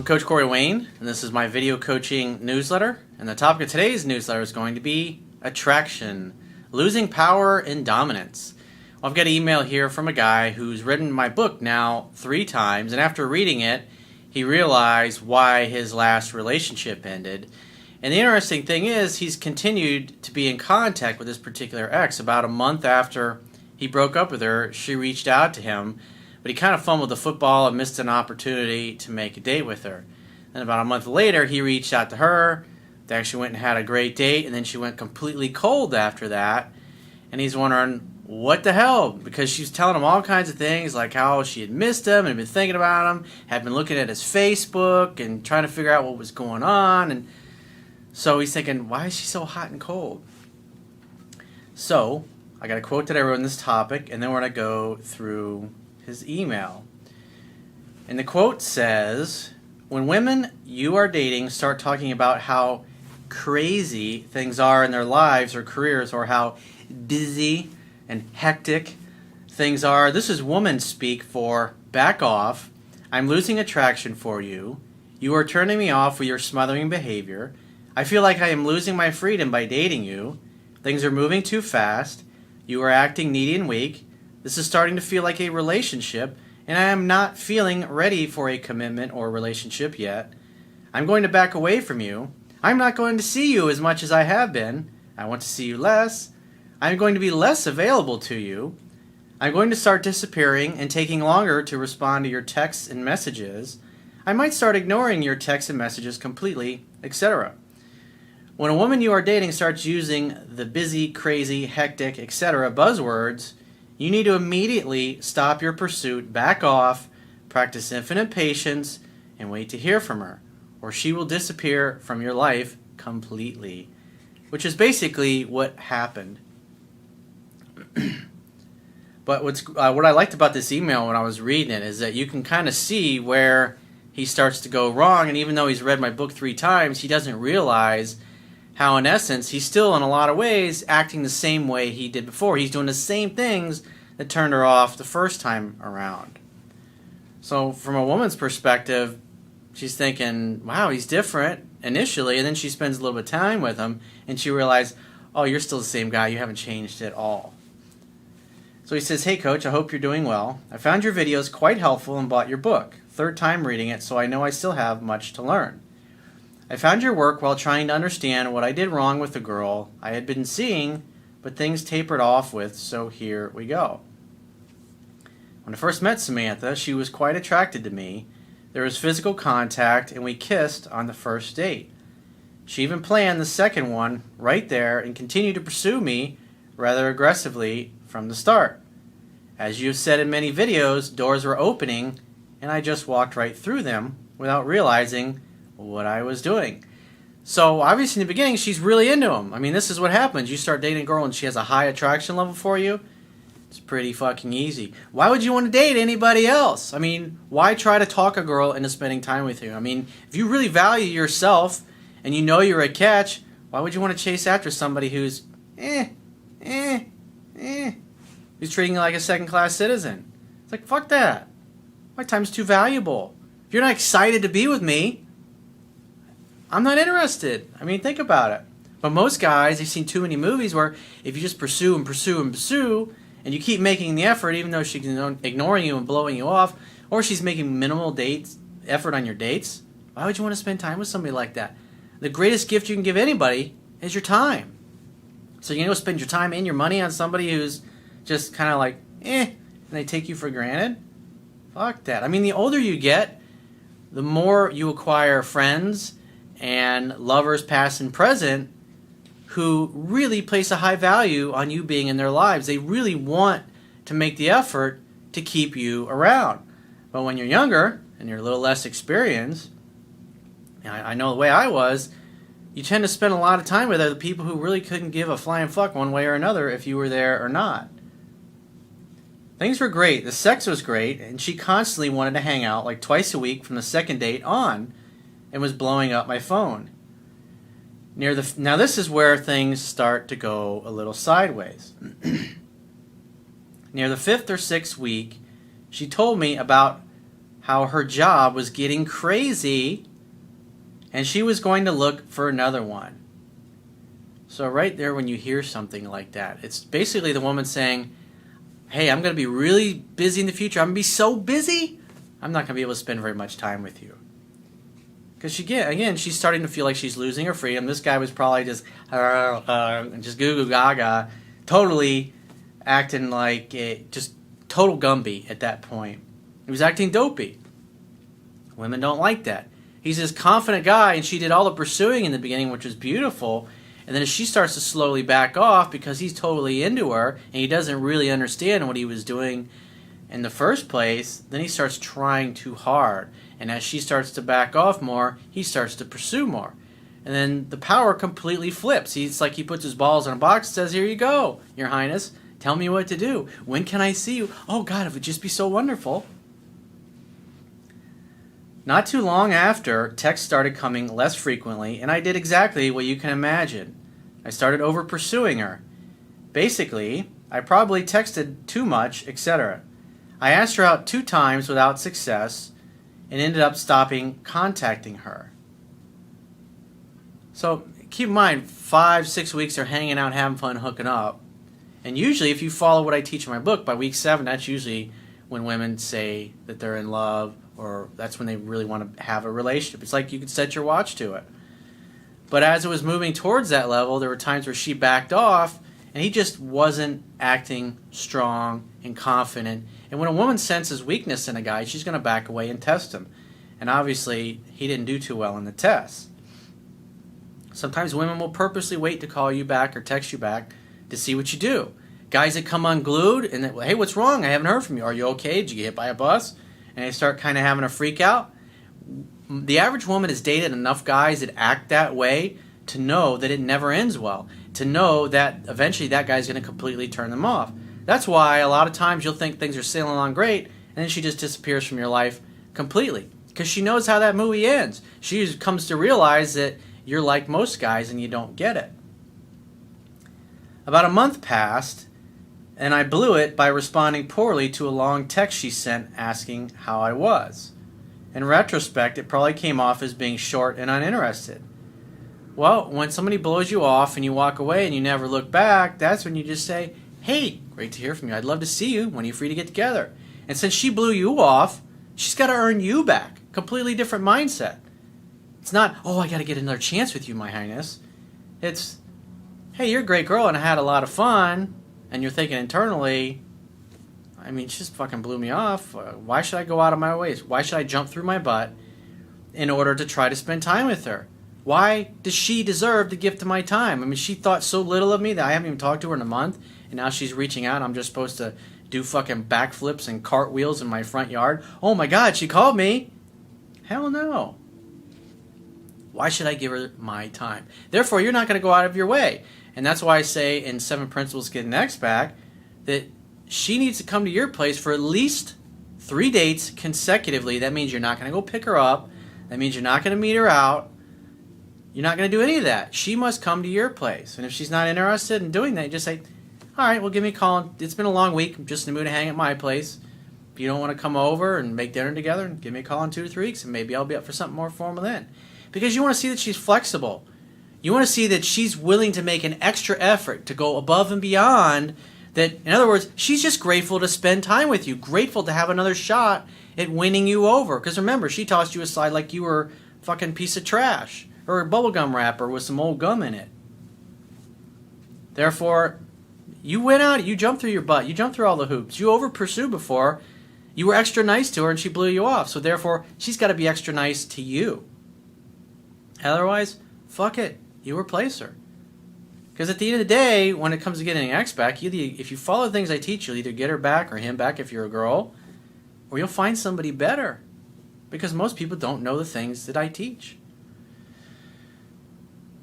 Coach Corey Wayne, and this is my video coaching newsletter. And the topic of today's newsletter is going to be attraction, losing power and dominance. Well, I've got an email here from a guy who's written my book now 3 times, and after reading it, he realized why his last relationship ended. And the interesting thing is, he's continued to be in contact with this particular ex. About a month after he broke up with her, she reached out to him, but he kind of fumbled the football and missed an opportunity to make a date with her. And about a month later, he reached out to her. They actually went and had a great date, and then she went completely cold after that. And he's wondering, what the hell? Because she was telling him all kinds of things, like how she had missed him and had been thinking about him, had been looking at his Facebook and trying to figure out what was going on. And so he's thinking, why is she so hot and cold? So I got a quote that I wrote on this topic, and then we're going to go through his email. And the quote says, when women you are dating start talking about how crazy things are in their lives or careers, or how busy and hectic things are, this is woman speak for back off. I'm losing attraction for you. You are turning me off with your smothering behavior. I feel like I am losing my freedom by dating you. Things are moving too fast. You are acting needy and weak. This is starting to feel like a relationship, and I am not feeling ready for a commitment or relationship yet. I'm going to back away from you. I'm not going to see you as much as I have been. I want to see you less. I'm going to be less available to you. I'm going to start disappearing and taking longer to respond to your texts and messages. I might start ignoring your texts and messages completely, etc. When a woman you are dating starts using the busy, crazy, hectic, etc. buzzwords, you need to immediately stop your pursuit, back off, practice infinite patience, and wait to hear from her, or she will disappear from your life completely, which is basically what happened. But what I liked about this email when I was reading it is that you can kind of see where he starts to go wrong, and even though he's read my book 3 times, he doesn't realize how, in essence, he's still, in a lot of ways, acting the same way he did before. He's doing the same things that turned her off the first time around. So from a woman's perspective, she's thinking, wow, he's different initially, and then she spends a little bit of time with him, and she realizes, oh, you're still the same guy. You haven't changed at all. So he says, hey, Coach, I hope you're doing well. I found your videos quite helpful and bought your book. 3rd time reading it, so I know I still have much to learn. I found your work while trying to understand what I did wrong with the girl I had been seeing, but things tapered off with, so here we go. When I first met Samantha, she was quite attracted to me. There was physical contact, and we kissed on the first date. She even planned the second one right there and continued to pursue me rather aggressively from the start. As you've said in many videos, doors were opening, and I just walked right through them without realizing what I was doing. So obviously in the beginning, she's really into him. I mean, this is what happens. You start dating a girl and she has a high attraction level for you. It's pretty fucking easy. Why would you want to date anybody else? I mean, why try to talk a girl into spending time with you? I mean, if you really value yourself and you know you're a catch, why would you want to chase after somebody who's who's treating you like a second-class citizen? It's like, fuck that. My time's too valuable. If you're not excited to be with me, I'm not interested. I mean, think about it. But most guys, they've seen too many movies where if you just pursue and pursue and pursue, and you keep making the effort, even though she's ignoring you and blowing you off, or she's making minimal effort on your dates, why would you want to spend time with somebody like that? The greatest gift you can give anybody is your time. So you're going to spend your time and your money on somebody who's just kind of like, and they take you for granted? Fuck that. I mean, the older you get, the more you acquire friends and lovers past and present who really place a high value on you being in their lives. They really want to make the effort to keep you around. But when you're younger and you're a little less experienced, and I know the way I was, you tend to spend a lot of time with other people who really couldn't give a flying fuck one way or another if you were there or not. Things were great. The sex was great, and she constantly wanted to hang out like twice a week from the second date on, and was blowing up my phone. Now this is where things start to go a little sideways. Near the 5th or 6th week, she told me about how her job was getting crazy and she was going to look for another one. So right there, when you hear something like that, it's basically the woman saying, hey, I'm going to be really busy in the future. I'm going to be so busy, I'm not going to be able to spend very much time with you. Because she's starting to feel like she's losing her freedom. This guy was probably just goo goo gaga, totally acting like just total Gumby at that point. He was acting dopey. Women don't like that. He's this confident guy, and she did all the pursuing in the beginning, which was beautiful. And then as she starts to slowly back off because he's totally into her and he doesn't really understand what he was doing in the first place, then he starts trying too hard. And as she starts to back off more, he starts to pursue more. And then the power completely flips. It's like he puts his balls in a box and says, here you go, Your Highness. Tell me what to do. When can I see you? Oh, God, it would just be so wonderful. Not too long after, texts started coming less frequently, and I did exactly what you can imagine. I started over-pursuing her. Basically, I probably texted too much, etc. I asked her out 2 times without success, and ended up stopping contacting her. So keep in mind, 5-6 weeks they're hanging out, having fun, hooking up. And usually, if you follow what I teach in my book, by week 7, that's usually when women say that they're in love, or that's when they really want to have a relationship. It's like you could set your watch to it. But as it was moving towards that level, there were times where she backed off, and he just wasn't acting strong and confident. And when a woman senses weakness in a guy, she's going to back away and test him. And obviously, he didn't do too well in the test. Sometimes women will purposely wait to call you back or text you back to see what you do. Guys that come unglued and that, hey, what's wrong? I haven't heard from you. Are you okay? Did you get hit by a bus? And they start kind of having a freak out. The average woman has dated enough guys that act that way to know that it never ends well. To know that eventually that guy's going to completely turn them off. That's why a lot of times you'll think things are sailing along great, and then she just disappears from your life completely. Because she knows how that movie ends. She comes to realize that you're like most guys and you don't get it. About a month passed, and I blew it by responding poorly to a long text she sent asking how I was. In retrospect, it probably came off as being short and uninterested. Well, when somebody blows you off and you walk away and you never look back, that's when you just say, hey, great to hear from you. I'd love to see you when you're free to get together. And since she blew you off, she's got to earn you back. Completely different mindset. It's not, oh, I got to get another chance with you, my highness. It's, hey, you're a great girl and I had a lot of fun. And you're thinking internally, I mean, she just fucking blew me off. Why should I go out of my way? Why should I jump through my butt in order to try to spend time with her? Why does she deserve the gift of my time? I mean, she thought so little of me that I haven't even talked to her in a month. And now she's reaching out. I'm just supposed to do fucking backflips and cartwheels in my front yard. Oh my God, she called me. Hell no. Why should I give her my time? Therefore, you're not going to go out of your way. And that's why I say in 7 Principles to Get an Ex Back that she needs to come to your place for at least 3 dates consecutively. That means you're not going to go pick her up. That means you're not going to meet her out. You're not going to do any of that. She must come to your place. And if she's not interested in doing that, you just say, all right, well, give me a call. It's been a long week. I'm just in the mood to hang at my place. If you don't want to come over and make dinner together, give me a call in 2 to 3 weeks, and maybe I'll be up for something more formal then. Because you want to see that she's flexible. You want to see that she's willing to make an extra effort to go above and beyond. That, in other words, she's just grateful to spend time with you, grateful to have another shot at winning you over. Because remember, she tossed you aside like you were a fucking piece of trash or a bubblegum wrapper with some old gum in it. Therefore, you went out, you jumped through your butt, you jumped through all the hoops, you over-pursued before, you were extra nice to her and she blew you off. So therefore, she's got to be extra nice to you. Otherwise, fuck it. You replace her. Because at the end of the day, when it comes to getting an ex back, if you follow the things I teach, you'll either get her back or him back if you're a girl, or you'll find somebody better. Because most people don't know the things that I teach.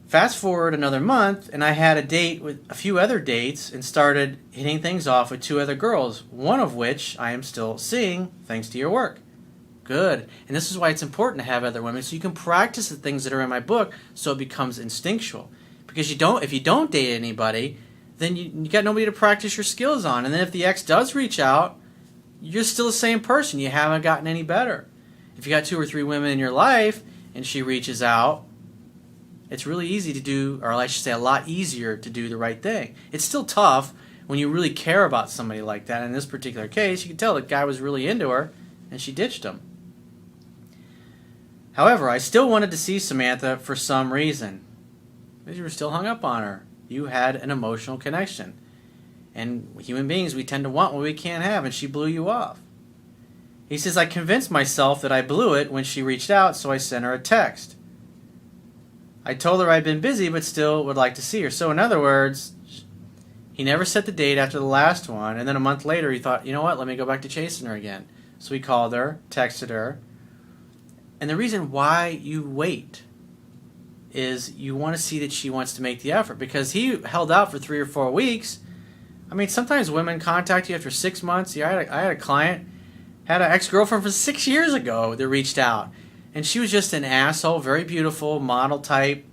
Fast forward another month, and I had a date with a few other dates and started hitting things off with 2 other girls, one of which I am still seeing thanks to your work. Good. And this is why it's important to have other women, so you can practice the things that are in my book so it becomes instinctual. Because if you don't date anybody, then you got nobody to practice your skills on. And then if the ex does reach out, you're still the same person. You haven't gotten any better. If you got 2 or 3 women in your life and she reaches out, it's really easy to do, or I should say a lot easier to do the right thing. It's still tough when you really care about somebody like that. In this particular case, you can tell the guy was really into her and she ditched him. However, I still wanted to see Samantha for some reason. Because you were still hung up on her. You had an emotional connection. And human beings, we tend to want what we can't have, and she blew you off. He says, I convinced myself that I blew it when she reached out, so I sent her a text. I told her I'd been busy, but still would like to see her. So in other words, he never set the date after the last one, and then a month later he thought, you know what, let me go back to chasing her again. So he called her, texted her. And the reason why you wait is you want to see that she wants to make the effort, because he held out for 3 or 4 weeks. I mean, sometimes women contact you after 6 months. Yeah, I had a client, had an ex-girlfriend from 6 years ago that reached out. And she was just an asshole, very beautiful, model type.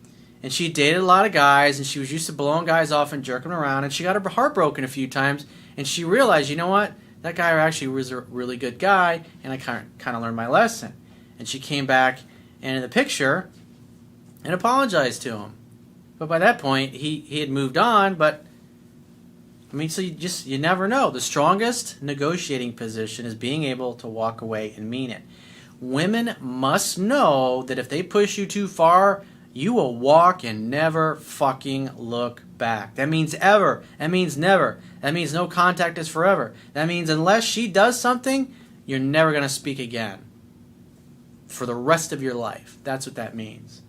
And she dated a lot of guys, and she was used to blowing guys off and jerking them around. And she got her heart broken a few times. And she realized, you know what? That guy actually was a really good guy, and I kind of learned my lesson. And she came back into the picture and apologized to him. But by that point, he had moved on, but I mean, so you never know. The strongest negotiating position is being able to walk away and mean it. Women must know that if they push you too far, you will walk and never fucking look back. That means ever. That means never. That means no contact is forever. That means unless she does something, you're never going to speak again. For the rest of your life. That's what that means.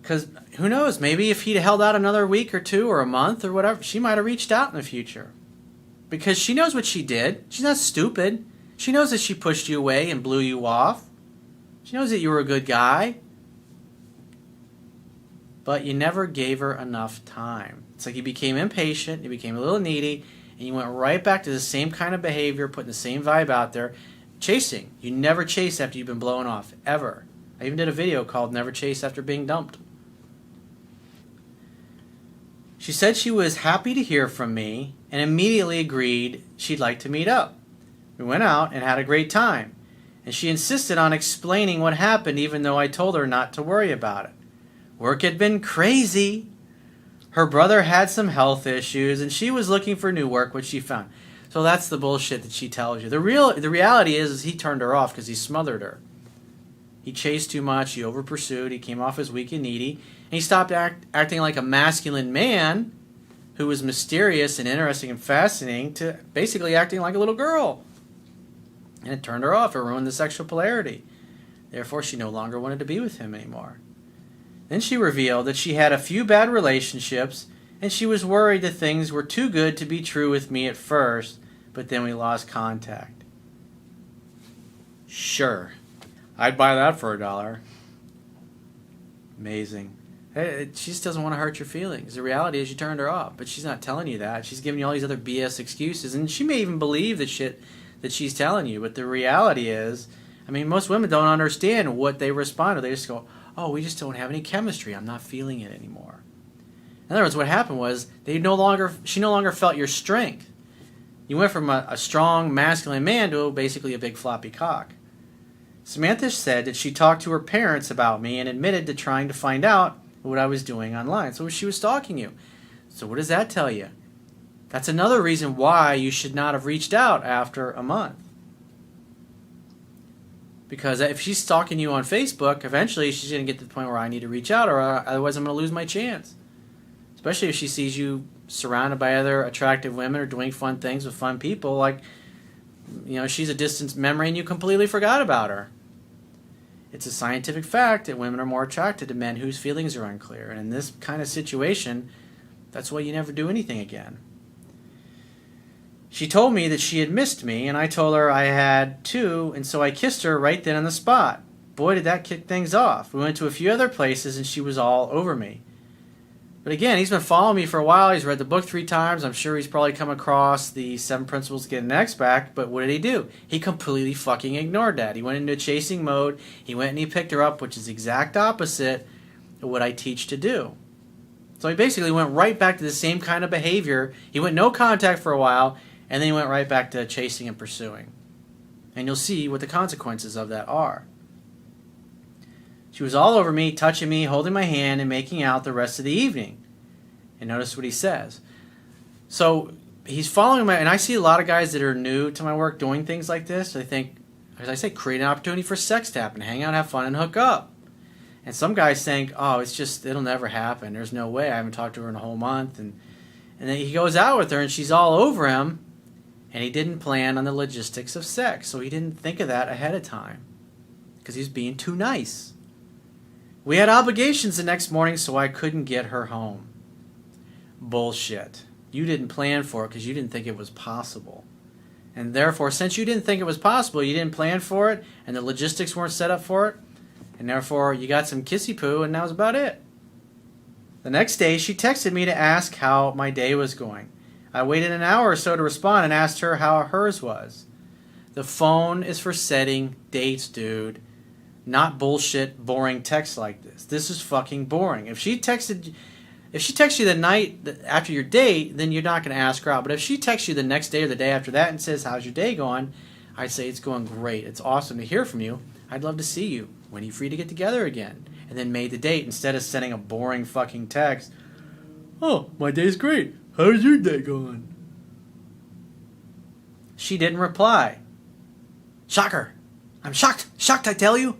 Because who knows, maybe if he'd held out another week or 2 or a month or whatever, she might have reached out in the future. Because she knows what she did. She's not stupid. She knows that she pushed you away and blew you off. She knows that you were a good guy. But you never gave her enough time. It's like you became impatient, you became a little needy, and you went right back to the same kind of behavior, putting the same vibe out there. Chasing. You never chase after you've been blown off. Ever. I even did a video called Never Chase After Being Dumped. She said she was happy to hear from me and immediately agreed she'd like to meet up. We went out and had a great time. And she insisted on explaining what happened even though I told her not to worry about it. Work had been crazy. Her brother had some health issues and she was looking for new work, which she found. So that's the bullshit that she tells you. The reality is he turned her off because he smothered her. He chased too much, he over-pursued, he came off as weak and needy, and he stopped acting like a masculine man who was mysterious and interesting and fascinating to basically acting like a little girl. And it turned her off, it ruined the sexual polarity. Therefore, she no longer wanted to be with him anymore. Then she revealed that she had a few bad relationships, and she was worried that things were too good to be true with me at first, but then we lost contact. Sure. I'd buy that for $1. Amazing. She just doesn't want to hurt your feelings. The reality is you turned her off, but she's not telling you that. She's giving you all these other BS excuses, and she may even believe the shit that she's telling you, but the reality is, I mean, most women don't understand what they respond to. They just go, oh, we just don't have any chemistry. I'm not feeling it anymore. In other words, what happened was she no longer felt your strength. You went from a strong, masculine man to basically a big floppy cock. Samantha said that she talked to her parents about me and admitted to trying to find out what I was doing online. So she was stalking you. So what does that tell you? That's another reason why you should not have reached out after a month. Because if she's stalking you on Facebook, eventually she's going to get to the point where I need to reach out, or otherwise I'm going to lose my chance. Especially if she sees you surrounded by other attractive women or doing fun things with fun people, like, you know, she's a distant memory and you completely forgot about her. It's a scientific fact that women are more attracted to men whose feelings are unclear. And in this kind of situation, that's why you never do anything again. She told me that she had missed me, and I told her I had too, and so I kissed her right then on the spot. Boy, did that kick things off. We went to a few other places, and she was all over me. But again, he's been following me for a while. He's read the book 3 times. I'm sure he's probably come across the 7 Principles to Get an Ex Back. But what did he do? He completely fucking ignored that. He went into chasing mode. He went and he picked her up, which is the exact opposite of what I teach to do. So he basically went right back to the same kind of behavior. He went no contact for a while, and then he went right back to chasing and pursuing. And you'll see what the consequences of that are. She was all over me, touching me, holding my hand, and making out the rest of the evening. And notice what he says. So he's following my, and I see a lot of guys that are new to my work doing things like this. They think, as I say, create an opportunity for sex to happen, hang out, have fun, and hook up. And some guys think, oh, it'll never happen. There's no way. I haven't talked to her in a whole month. And then he goes out with her, and she's all over him, and he didn't plan on the logistics of sex. So he didn't think of that ahead of time because he's being too nice. We had obligations the next morning, so I couldn't get her home. Bullshit. You didn't plan for it because you didn't think it was possible. And therefore, since you didn't think it was possible, you didn't plan for it, and the logistics weren't set up for it, and therefore you got some kissy poo, and that was about it. The next day, she texted me to ask how my day was going. I waited an hour or so to respond and asked her how hers was. The phone is for setting dates, dude. Not bullshit, boring text like this. This is fucking boring. If she texts you the night after your date, then you're not going to ask her out. But if she texts you the next day or the day after that and says, how's your day going? I'd say it's going great. It's awesome to hear from you. I'd love to see you. When are you free to get together again? And then made the date instead of sending a boring fucking text. Oh, my day's great. How's your day going? She didn't reply. Shocker. I'm shocked. Shocked, I tell you.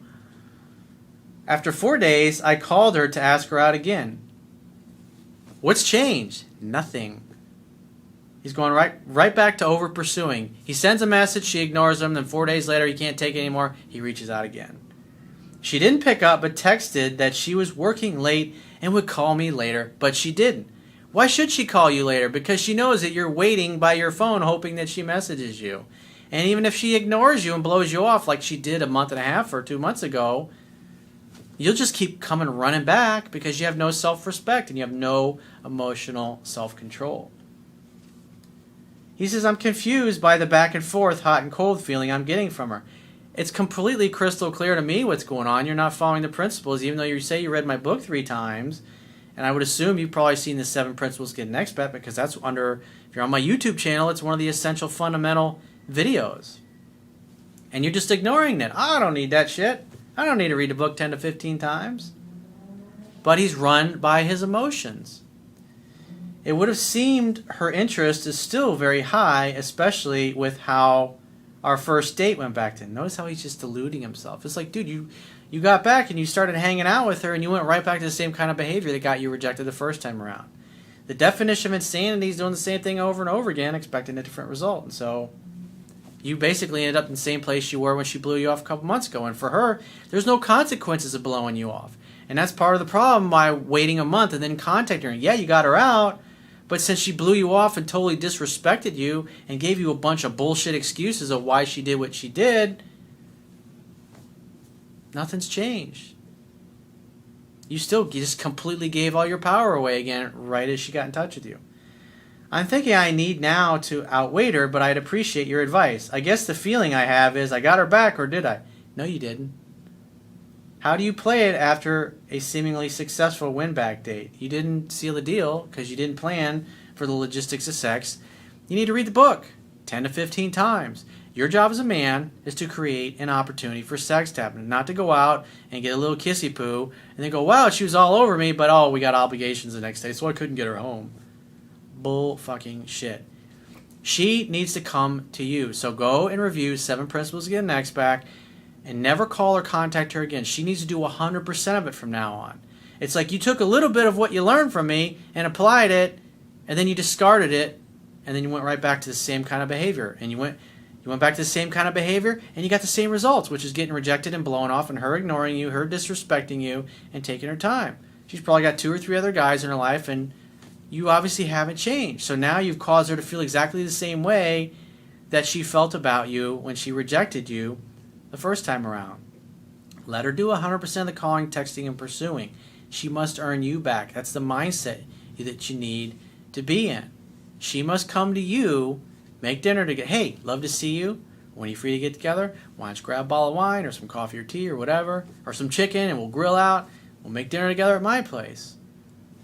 After 4 days, I called her to ask her out again. What's changed? Nothing. He's going right back to over pursuing. He sends a message, she ignores him, then 4 days later he can't take it anymore, he reaches out again. She didn't pick up but texted that she was working late and would call me later, but she didn't. Why should she call you later? Because she knows that you're waiting by your phone hoping that she messages you. And even if she ignores you and blows you off like she did a month and a half or 2 months ago, you'll just keep coming running back because you have no self-respect and you have no emotional self-control. He says, I'm confused by the back and forth, hot and cold feeling I'm getting from her. It's completely crystal clear to me what's going on. You're not following the principles, even though you say you read my book 3 times. And I would assume you've probably seen the 7 Principles to Get an Expert because that's if you're on my YouTube channel, it's one of the essential fundamental videos. And you're just ignoring it. I don't need that shit. I don't need to read the book 10 to 15 times. But he's run by his emotions. It would have seemed her interest is still very high, especially with how our first date went back to. Notice how he's just deluding himself. It's like, dude, you got back and you started hanging out with her and you went right back to the same kind of behavior that got you rejected the first time around. The definition of insanity is doing the same thing over and over again, expecting a different result. And so you basically ended up in the same place you were when she blew you off a couple months ago. And for her, there's no consequences of blowing you off. And that's part of the problem by waiting a month and then contacting her. Yeah, you got her out, but since she blew you off and totally disrespected you and gave you a bunch of bullshit excuses of why she did what she did, nothing's changed. You just completely gave all your power away again right as she got in touch with you. I'm thinking I need now to outweight her, but I'd appreciate your advice. I guess the feeling I have is I got her back, or did I? No, you didn't. How do you play it after a seemingly successful win-back date? You didn't seal the deal because you didn't plan for the logistics of sex. You need to read the book 10 to 15 times. Your job as a man is to create an opportunity for sex to happen, not to go out and get a little kissy poo and then go, wow, she was all over me, but oh, we got obligations the next day, so I couldn't get her home. Bull fucking shit. She needs to come to you. So go and review 7 Principles to Get an Ex back and never call or contact her again. She needs to do 100% of it from now on. It's like you took a little bit of what you learned from me and applied it, and then you discarded it, and then you went right back to the same kind of behavior. And you went back to the same kind of behavior, and you got the same results, which is getting rejected and blown off and her ignoring you, her disrespecting you, and taking her time. She's probably got 2 or 3 other guys in her life, and you obviously haven't changed. So now you've caused her to feel exactly the same way that she felt about you when she rejected you the first time around. Let her do 100% of the calling, texting, and pursuing. She must earn you back. That's the mindset that you need to be in. She must come to you, make dinner together. Hey, love to see you. When are you free to get together? Why don't you grab a bottle of wine or some coffee or tea or whatever, or some chicken, and we'll grill out. We'll make dinner together at my place.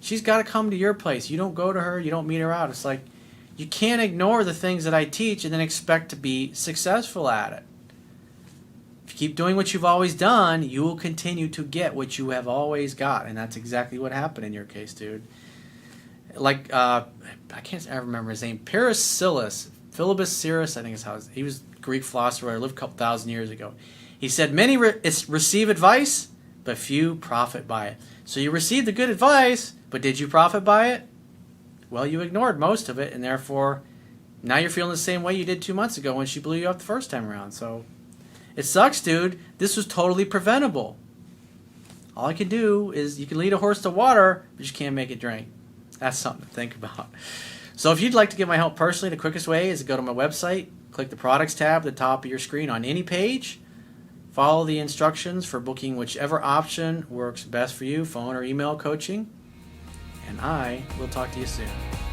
She's got to come to your place. You don't go to her. You don't meet her out. It's like you can't ignore the things that I teach and then expect to be successful at it. keep doing what you've always done, you will continue to get what you have always got. And that's exactly what happened in your case, dude. Like, I can't ever remember his name. Paracelsus, Philebus Cyrus, I think is how he was a Greek philosopher who lived a couple thousand years ago. He said, many receive advice, but few profit by it. So you received the good advice, but did you profit by it? Well, you ignored most of it, and therefore, now you're feeling the same way you did 2 months ago when she blew you up the first time around. So it sucks, dude. This was totally preventable. All I can do is, you can lead a horse to water, but you can't make it drink. That's something to think about. So if you'd like to get my help personally, the quickest way is to go to my website, click the products tab at the top of your screen on any page, follow the instructions for booking whichever option works best for you, phone or email coaching, and I will talk to you soon.